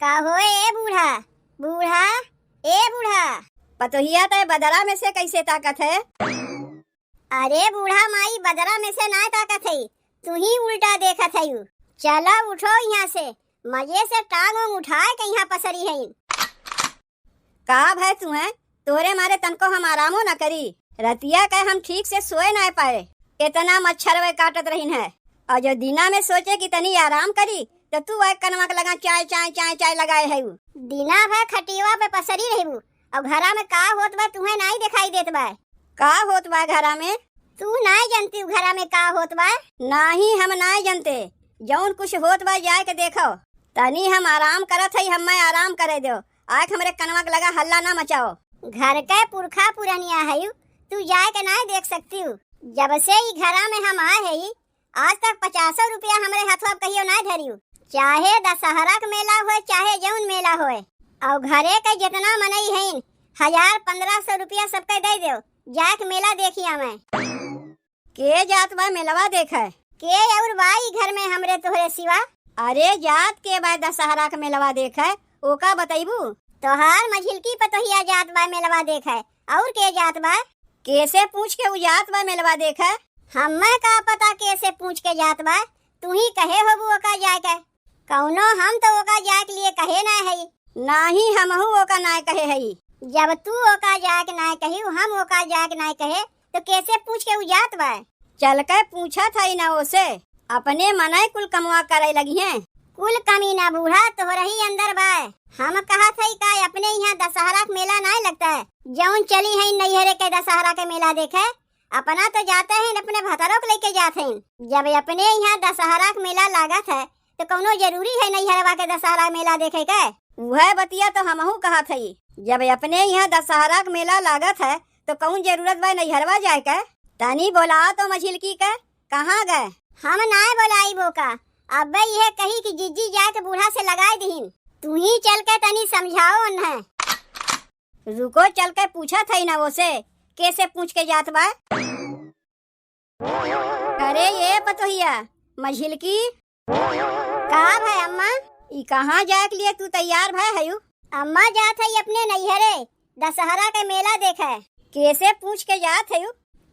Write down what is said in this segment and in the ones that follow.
का होए ए बूढ़ा बूढ़ा ए बूढ़ा। पतोहिया तय बदरा में से कैसे ताकत है? अरे बूढ़ा माई बदरा में से ना ताकत है, तू ही उल्टा देखत है। चलो उठो यहाँ से, मजे से टांग उठाए के यहाँ पसरी है। का भाई तू है? तोरे मारे तनको हम आरामो न करी। रतिया के हम ठीक से सोए ना पाए, इतना मच्छर वे काटत रहीन है। और जो दिना में सोचे कि तनी आराम करी तो तू वह कनवा लगा चाय चाय चाय चाय लगाए है। दिना भर खटिवा पे पसरी रहू और घरा में का होत बा तुम्हें नहीं दिखाई देत बा। का होत बा घरा में? तू नहीं जानती घरा में का होत बा? नहीं हम नहीं जानते। जौन कुछ होत बा जाए के देखो। तनी हम आराम करत है, हम आराम करे दो। आख हमरे कनवा लगा हल्ला ना मचाओ। घर के पुरखा पुरानिया है, तू जाए के नहीं देख सकती हूँ। जब से ही घरा में हम आए है आज तक 50 रुपया हमरे हाथवा कहियो नहीं धरी। चाहे दशहरा का मेला हो चाहे जौन मेला हो, और घरे के जितना मनई है 1000-1500 रुपया सबके दे दो, जाके मेला देखिया मैं। के जात बा मेलवा देखे? के और बाई घर में हमरे तोहरे सिवा? अरे जात के बा दशहरा का मेलवा देखे, ओका बताइबू? तोहार मझिलकी पतोहिया जात बा मेलवा देखे, और के जात बा? कैसे पूछ के जात बा मेलवा देखे? हमें का पता कैसे पूछ के जात बा? तू ही कहे होबू ओका जाए के। कौनो हम तो ओका जाए के लिए कहे ना है। नाही हमहू ओका ना कहे है। जब तू ओका जाए के ना कही, हम ओका जाए के ना कहे, तो कैसे पूछ के जात बा? चल के पूछा था ना ओसे, अपने मनाए कुल कमवा करे लगी है। कुल कमी ना बूढ़ा तोहरा ही अंदर बा। हम कहा था का अपने यहाँ दशहरा का मेला नहीं लगता है, जौन चली है नैहरे के दशहरा के मेला देखे। अपना तो जाते हैं अपने भतरों को लेके जाते हैं। जब अपने यहाँ दशहरा का मेला लागत है तो कौनो जरूरी है नैहरवा के दशहरा मेला देखे के? वह बतिया तो हमहू कहा था। जब अपने यहाँ दशहरा का मेला लागत है तो कौन जरूरत बा नैहरवा जाए के? तनी बोला तो मछिलकी के कहाँ गए? हम ना बोलाई बोका, अब यह कही कि जिज्जी जाके बूढ़ा से लगाए दीन। तू ही चल के तनी समझाओ उन्हें। रुको चल के पूछा था ना वो से, कैसे पूछ के जात बा? अरे ये पतोहिया मझिलकी का भाई अम्मा? ई कहाँ जाए के लिए तू तैयार भाई है? अम्मा जात है अपने नैहरे दशहरा के मेला देखे। कैसे पूछ के जात है?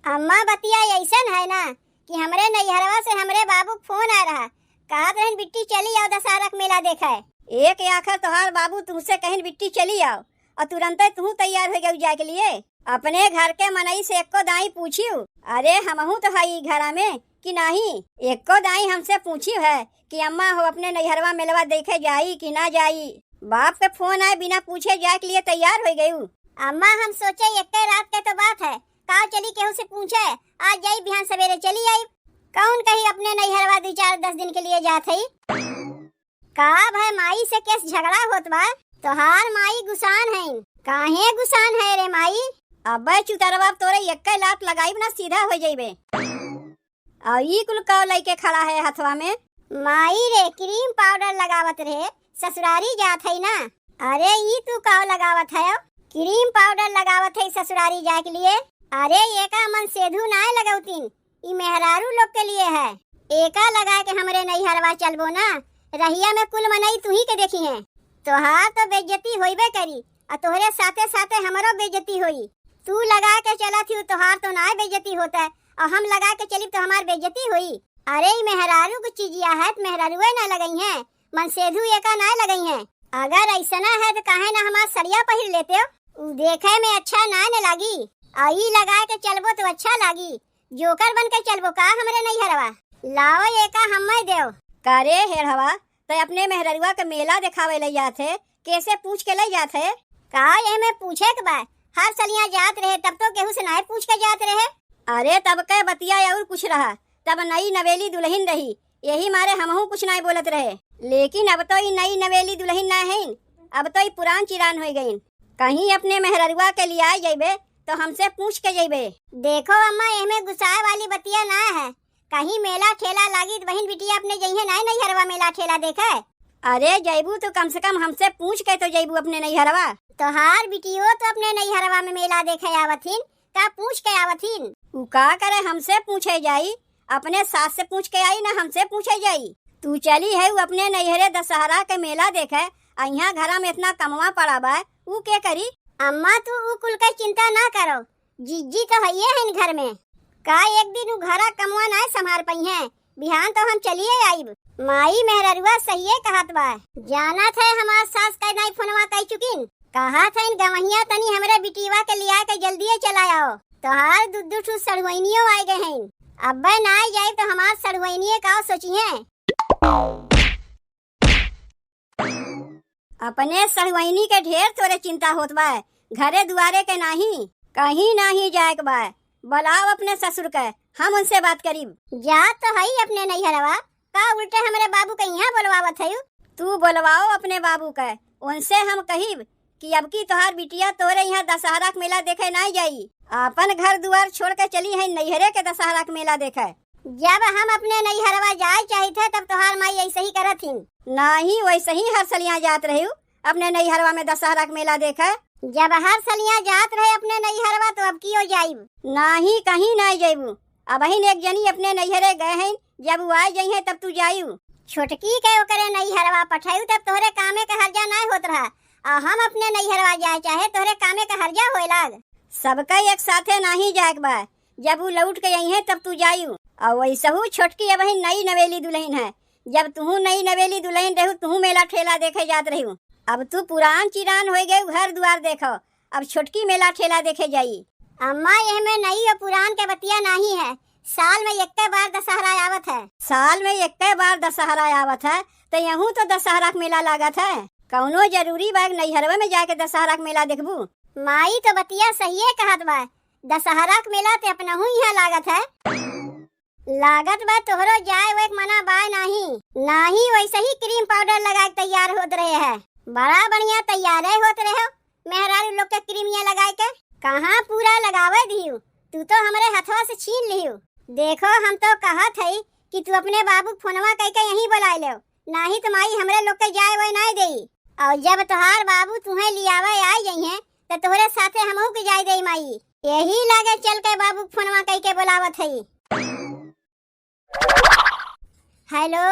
अम्मा बतिया ऐसन है ना कि हमरे नैहरवा से हमरे बाबू फोन आ रहा, कहा रहन बिट्टी चली आओ दशहरा का मेला देखे। एक आखिर तोहार बाबू तुमसे कहीं बिट्टी चली आओ और तुरंत तू तैयार हो गई जाए के लिए। अपने घर के मनई से एको दाई पूछियो, अरे हमहू तो है घरा में कि नहीं? एको दाई हमसे पूछी है कि अम्मा हो अपने नैहरवा मेलवा देखे जाई कि ना जाई। बाप के फोन आए बिना पूछे जाए के लिए तैयार हो गई। अम्मा हम सोचे एक रात के तो बात है, का चली केहू से पूछे, आज जाई बिहान सवेरे चली आई। कौन कही अपने नैहरवा 2-4-10 दिन के लिए जात है। का भाई माई से केस झगड़ा होत बा? तोहार माई गुसान है। काहे गुसान है रे माई? अबे चुतरवा तोरे एक लात लगाई ना सीधा हो जाइबे। और ई कुल का लेके खड़ा है हथवा में? माई रे क्रीम पाउडर लगावत रहे, ससुरारी जात है ना। अरे ई तू का लगावत है? क्रीम पाउडर लगावत है ससुरारी जाए के लिए? अरे एका मन सेधु ना लगौतीन, ई मेहरारू लोग के लिए है। एका लगा के हमरे नैहरवा चलबो ना, रहिया में कुल मनई तू ही के देखी है। तोहार तो बेइज्जती होइबे करी और तोहरे साथे साथे हमरो बेइज्जती होई। तू लगा के चला थी तोहार तो ना बेइज्जती होता है, और हम लगा के चली तो हमार बेइज्जती हुई। अरे मेहरारू को चीजिया है तो मेहरारू ना लगई है, मन सेधु एका ना लगई है। अगर ऐसा ना है तो काहे ना हमार सड़िया पहिर लेते हो, देखे में अच्छा ना लगी। आई लगा के चलबो तो अच्छा लगी, जोकर बन के चलबो का हमरे नैहरवा। लाओ एका हमें देव। करे हेड़वा तो अपने मेहररुआ के मेला दिखावे ले जाते, कैसे पूछ के ले जाते? का ये में पूछे के बा? हर सलिया जात रहे तब तो केहू से ना पूछ के जात रहे। अरे तब के बतिया और कुछ रहा, तब नई नवेली दुल्हन रही, यही मारे हमहू कुछ नहीं बोलत रहे। लेकिन अब तो नई नवेली दुल्हन ना है, अब तो पुरान चिरान हो गई। कहीं अपने मेहररुआ के लिए आ जाइबे तो हमसे पूछ के जाइबे। देखो अम्मा एमे गुस्साए वाली बतिया ना है, कहीं मेला ठेला लागी तो बहन बिटिया अपने जइहे ना नैहरवा मेला ठेला देखे। अरे जैबू तो कम से कम हमसे पूछ के तो जैबू अपने नैहरवा। तोहार बिटियो तो अपने नैहरवा में मेला देखे आवथिन, का पूछ के आवथिन। उ का करे हमसे पूछे जाई, अपने सास से पूछ के आई ना हमसे पूछे जाई। तू चली है अपने नैहरे दशहरा के मेला देखे यहाँ घरा में इतना कमवा पड़ा बा, ऊ के करी? अम्मा तू ऊ कुल का चिंता ना करो, जीजी तो हइये है घर में। का एक दिन ऊ घरा कमवा ना संभाल पई है, बिहान तो हम चलिए आइब। माई मेहररुआ सहिए कहत बा, जाना थे हमार सास का नहीं फोनवा कई चुकिन, कहा था इन गवहिया तनी हमरे बिटीवा के लिया के जल्दी चला आओ। तोहार दुद्दू ठू सड़वैनियो आए गए हैं, अब ना जाए तो हमार सड़वैनिये का सोचिए। अपने सड़वैनी के ढेर तोरे चिंता होत बा, घरे दुआरे के नहीं, कहीं नहीं जाए के बा। बुलाओ अपने ससुर के, हम उनसे बात करीब। जा तो हई अपने नैहरवा, का उल्टे हमरे बाबू के यहाँ बुलवावत है। तू बुलवाओ अपने बाबू के, उनसे हम कहिब कि अब की तोहार बिटिया तोरे यहाँ दशहरा के मेला देखे नहीं जाई, अपन घर दुआर छोड़ के चली है नैहरे के दशहरा के मेला देखे। जब हम अपने नैहरवा जाए चाहे थे तब तोहार माई ऐसे ही करत थी। नहीं वैसे ही हर सलिया जात रही अपने नैहरवा में दशहरा के मेला देखे। जब हर सलिया जात रहे अपने नैहरवा तो अब क्यों जाइब? नहीं कहीं नहीं जाइबू, अब एक जनी अपने नैहरे गए हैं, जब वो आ जाई है तब तू जायू। छोटकी के ओकरे नैहरवा पठायू तब तोहरे कामे का हर्जा नहीं होत रहा, और हम अपने नैहरवा जाए चाहे तोहरे कामे का हर्जा होए लाग। सबका एक साथे नहीं जाए बा, जब वो लौट के आई है तब तू जायू। और वैसे हूँ छोटकी अब नई नवेली दुल्हन है, जब तू नई नवेली दुल्हन रहू तू मेला ठेला देखे जात रही। अब तू पुरान चिरान हो गए घर द्वार देखो, अब छोटकी मेला ठेला देखे जाई। अम्मा यह में नई और पुरान के बतिया नहीं है, साल में एक बार दशहरा आवत है। साल में एक बार दशहरा आवत है तो यहूँ तो दशहरा का मेला लागत है, कौनो जरूरी बाग नैहरवा में जाके दशहरा का मेला देखबू। माई तो बतिया सही कहत बा, दशहरा का मेला ते अपना हूँ यहाँ लागत है। लागत बा तोहरो जाए वो एक मना बाय नहीं वैसे ही क्रीम पाउडर लगा के तैयार होत रहे है, बड़ा बढ़िया तैयार होत रहे हो। मेहरारू लोग के क्रीमिया लगा के कहाँ पूरा लगावे दियो, तू तो हमारे हथवा से छीन लियो। देखो हम तो कहत है कि तू अपने बाबू फोनवा कह के यहीं बुलाए ले, नहीं तो माई हमरे लोग के जाए वो नहीं देई। और जब तोहार बाबू तुम्हें लियावे आई जाई है तो तोहरे साथे हमहू के जाए दे माई, यही लागे चल के बाबू फोनवा कह के बुलावत है। हेलो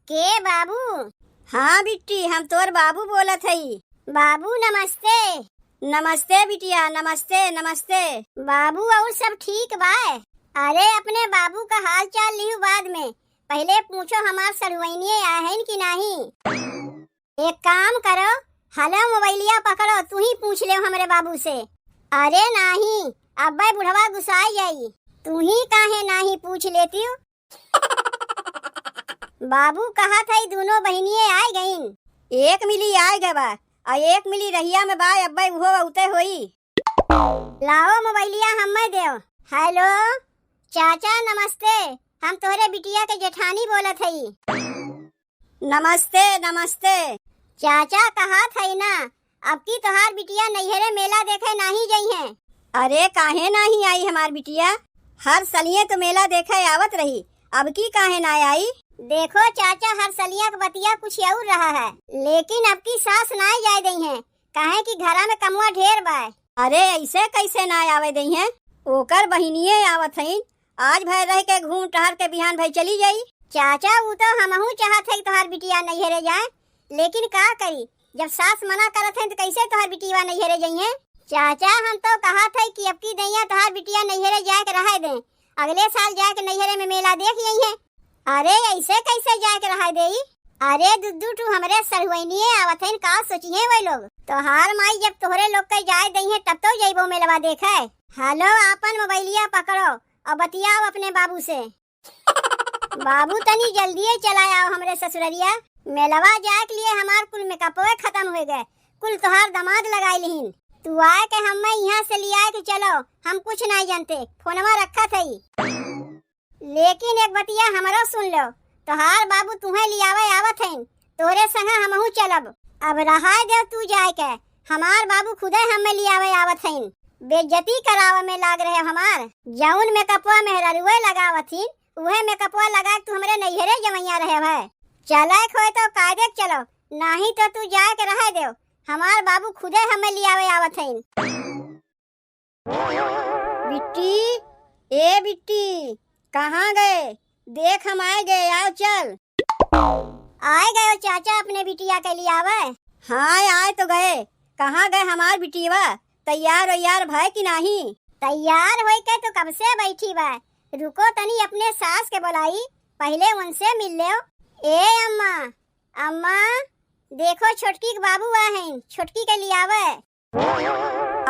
के बाबू? हाँ बिट्टी हम तोर बाबू बोलत हई। बाबू नमस्ते। नमस्ते बिटिया, नमस्ते नमस्ते। बाबू और सब ठीक बा? अरे अपने बाबू का हाल चाल लियो बाद में, पहले पूछो हमार सड़वैनिये आए हैं कि नहीं। एक काम करो, हला मोबाइलिया पकड़ो, तू ही पूछ ले हमरे बाबू से। अरे नहीं, अब्बा बुढ़वा गुस्साई जाई, तू ही काहे नहीं पूछ लेती हो। बाबू कहा था दोनों बहनिये आए गईन। एक मिली आए गए बा और एक मिली रहिया में बा, अब्बा वो उते होई। लाओ मोबाइलिया हमें देओ। हेलो चाचा नमस्ते, हम तोहरे बिटिया के जेठानी बोलत हई। नमस्ते नमस्ते। चाचा कहा था ना अब की तोहार बिटिया नैहरे मेला देखे नहीं गई है। अरे काहे नहीं आई हमार बिटिया, हर सलिए तो मेला देखे आवत रही, अब की काहे ना आई। देखो चाचा हर सलिया का बतिया कुछ और रहा है, लेकिन अब की सास ना जाए गई है, काहे कि घरा में कमुआ ढेर बा। अरे ऐसे कैसे ना आवे दई है, ओकर बहिनिये आवत हईन, आज भर रह के घूम टहर के बिहान भाई चली जाई। चाचा वो तो हमहू चाहत है तोहार बिटिया नैहरे जाए, लेकिन का करी जब सास मना करत है तो कैसे तोहार बिटिया नैहरे जाई है। चाचा हम तो कहा था कि अब की दैया तोहार बिटिया नैहरे जाए के रह दे, अगले साल जाके नैहरे में मेला देख यही है। अरे ऐसे कैसे जाके रह दे। अरे दुद्दू तू हमरे सरहुइनिये आवत है, का सोचिए वही लोग। तोहार माई जब तोहरे लोग के जाए दई है तब तो जइबो मेलवा देखे। हेलो अपन मोबाइलिया पकड़ो और बतियाओ अपने बाबू से। बाबू तनी जल्दी चला आओ हमरे ससुररिया, मेलवा जाए के लिए हमार कुल मेकअपवे खत्म हो गए, कुल तोहार दामाद लगाई लिहिन। तू आए के हमें यहाँ से लिया के चलो, हम कुछ नहीं जानते, फोनवा रखा थई। लेकिन एक बतिया हमारा सुन लो, तोहार बाबू तुम्हें लियावे आवत है, तोरे संग हमहू चलब। अब रहा दे तू जाए के, हमार बाबू खुदे हमें लियावे आवत है, बेइज्जती करावे में लाग रहे हमार। जौन मेकअपवा मेहरारुए लगावत ही उहे मेकअपवा लगा तू हमरे नैहरे जमैया रहे है। चले खोए तो कायदे चलो, नहीं तो तू जाए के रह दे, हमार बाबू खुदे हमें लियावे आवत है। बिट्टी ए बिट्टी कहाँ गए, देख हम आए गए, आओ चल। आए गए चाचा अपने बिटिया के लिए आवे। हाँ आए तो गए। कहाँ गए हमार बिटिया? तैयार वैयार भय कि नहीं? तैयार होई के तो कब से बैठी बा। रुको तनी अपने सास के बुलाई, पहले उनसे मिल ले। ए अम्मा, अम्मा देखो छोटकी के बाबू आए हैं, छोटकी के लिए आवे।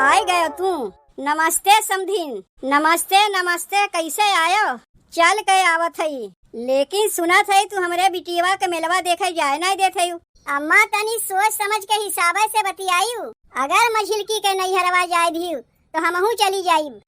आए गए तू? नमस्ते समधिन। नमस्ते नमस्ते, कैसे आयो? चल के आवत हई, लेकिन सुना थे तू हमरे बिटिया के मेलवा देखे जाए नहीं देते। अम्मा तनी सोच समझ के हिसाबे से बतियायू। अगर मझिलकी के नैहरवा जाए दियू तो हमहू चली जाइब।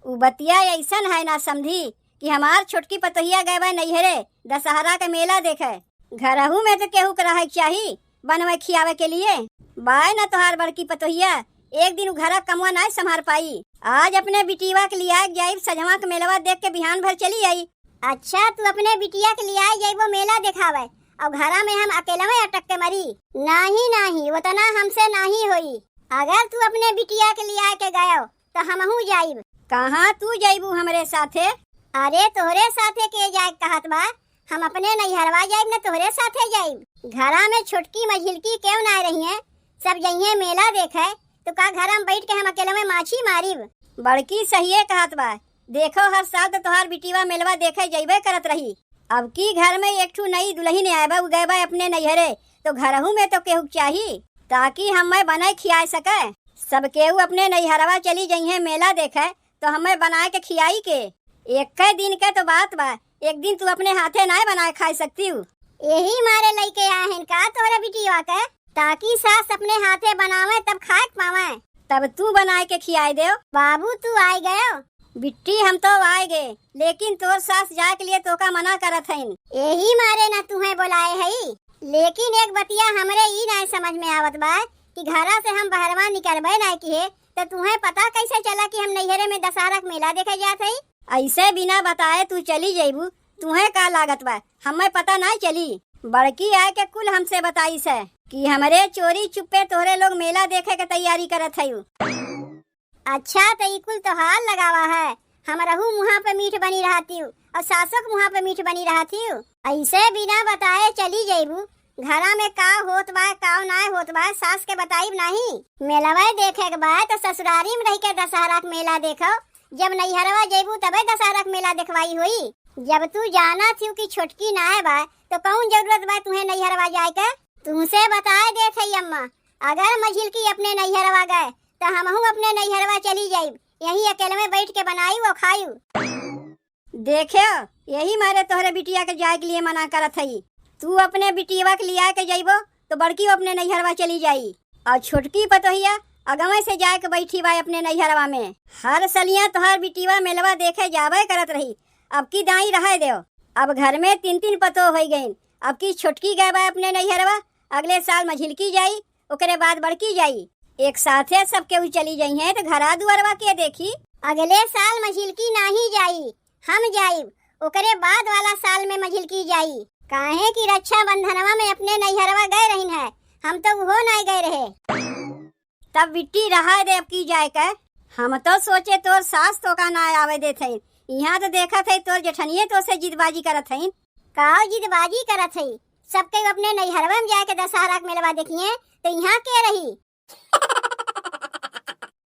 उ बतिया ऐसन है ना समझी कि हमार छोटकी पतोहिया गए बा नैहरे दशहरा के मेला देखे। घरहू में तो केहू के रहे चाहिए बनवे खियावे के लिए। बाय ना तोहार बड़की पतोहिया एक दिन घर कमवा नहीं संभार पाई। आज अपने बिटिया के लिए जाइब, सजवा के मेलवा देख के बिहान भर चली आई। अच्छा तू अपने बिटिया के लिए जाइबो मेला दिखावे और घरा में हम अकेला में अटक के मरी? नहीं नहीं, वो तना हमसे नहीं होई। अगर तू अपने बिटिया के लिए के गयो तो हमहू जाइब। कहाँ तू जाइबू हमरे साथे? अरे तोहरे साथे के जाए कहत बा, हम अपने नैहरवा जाइब न तोहरे साथे जाइब। घरा में छोटकी मझिलकी क्यों ना रही है, सब जइए मेला देखे तो का घर में बैठ के हम अकेले में माछी मारिब। बड़की सही कहत बा। देखो हर साल तो तोहार बिटिया मेलवा देखे जइबे करत रही। अब की घर में एक ठू नई दुल्हन आएबा उ गए अपने नैहरे तो घरहू में तो केहू चाहिए ताकि हमें बनाए खिया सके। सब केहू अपने नैहरवा चली जइहे मेला देखे तो हमें बनाए के खियाई के। एक दिन के तो बात बा, एक दिन तू अपने हाथे नहीं बनाए खा सकती हूँ। यही मारे लेके आए हैं का तोहरे बिटिया के, ताकि सास अपने हाथे बनावे तब खाए पावे। तब तू बनाए के खियाई दे। बाबू तू आए गयो? बिट्टी हम तो आए गए, लेकिन तोर सास जाए के लिए तो का मना करत हईन। यही मारे ना तुम्हें बुलाए है। लेकिन एक बतिया हमरे ई नहीं समझ में आवत बा कि घरा से हम बहरवा निकलबे नहीं किए तो तुम्हें पता कैसे चला कि हम नैहरे में दशहरा का मेला देखे जात हई? ऐसे बिना बताए तू चली जाइबू, तुम्हें का लागत बा? हमें पता नहीं चली। बड़की आए के कुल हमसे बताई से कि हमरे चोरी चुपे तोहरे लोग मेला देखे के तैयारी करत हई। अच्छा तो कुल तो हाल लगावा है। हमरहू मुँह पे मीठ बनी रहती हूँ और सासों के मुँह पे मीठ बनी रहती हूँ। ऐसे बिना बताए चली जाइबू। घरा में का होत बा का ना होत बा सास के बताइब नहीं। मेलवा देखे के बाद तो ससुरारी में रह के दशहरा का मेला देखो। जब नैहरवा जाइबू तबे दशहरा का मेला देखवाई हुई। जब तू जाना थी कि छोटकी ना है बा तो कौन जरूरत बा तुम्हें नैहरवा जाए के? तुमसे बताए देख अम्मा, अगर मझिलकी अपने नैहरवा गए तो हमहू अपने नैहरवा चली जाइब। यही अकेले में बैठ के बनाई वो खायू। देखियो यही मारे तोहरे बिटिया के जाए के लिए मना करत हई। तू अपने बिटिया के लिए के जाइबो तो बड़की अपने नैहरवा चली जाई और छोटकी पतोहिया अगमे से जाए के बैठी बा अपने नैहरवा में। हर सलिया तोहर बिटिया मेलवा देखे जावे करत रही। अब की दाई रह दो। अब घर में 3 पतो हो गई। अब की छोटकी गए बा अपने नैहरवा, अगले साल मझिलकी जाई, ओकरे बाद बड़की जाई। एक साथे सब केहू चली जाई है तो घरा दुआरवा के देखी। अगले साल मझिलकी नहीं जाई, हम जाइब। ओकरे बाद वाला साल में मझिलकी जाई। काहे की रक्षा बंधनवा में अपने नैहरवा गए रही है, हम तो वो नहीं गए रहे। तब बिट्टी रहा दे अब की जाए के। हम तो सोचे तोर सास तो का ना आवे देत हई। यहाँ तो देखा थे तोर जेठनिए तो से जिदबाजी करत हई। का जिदबाजी करत हई? सबके अपने नैहरवा में जाके दशहरा के मेलवा देखिए तो यहाँ के रही।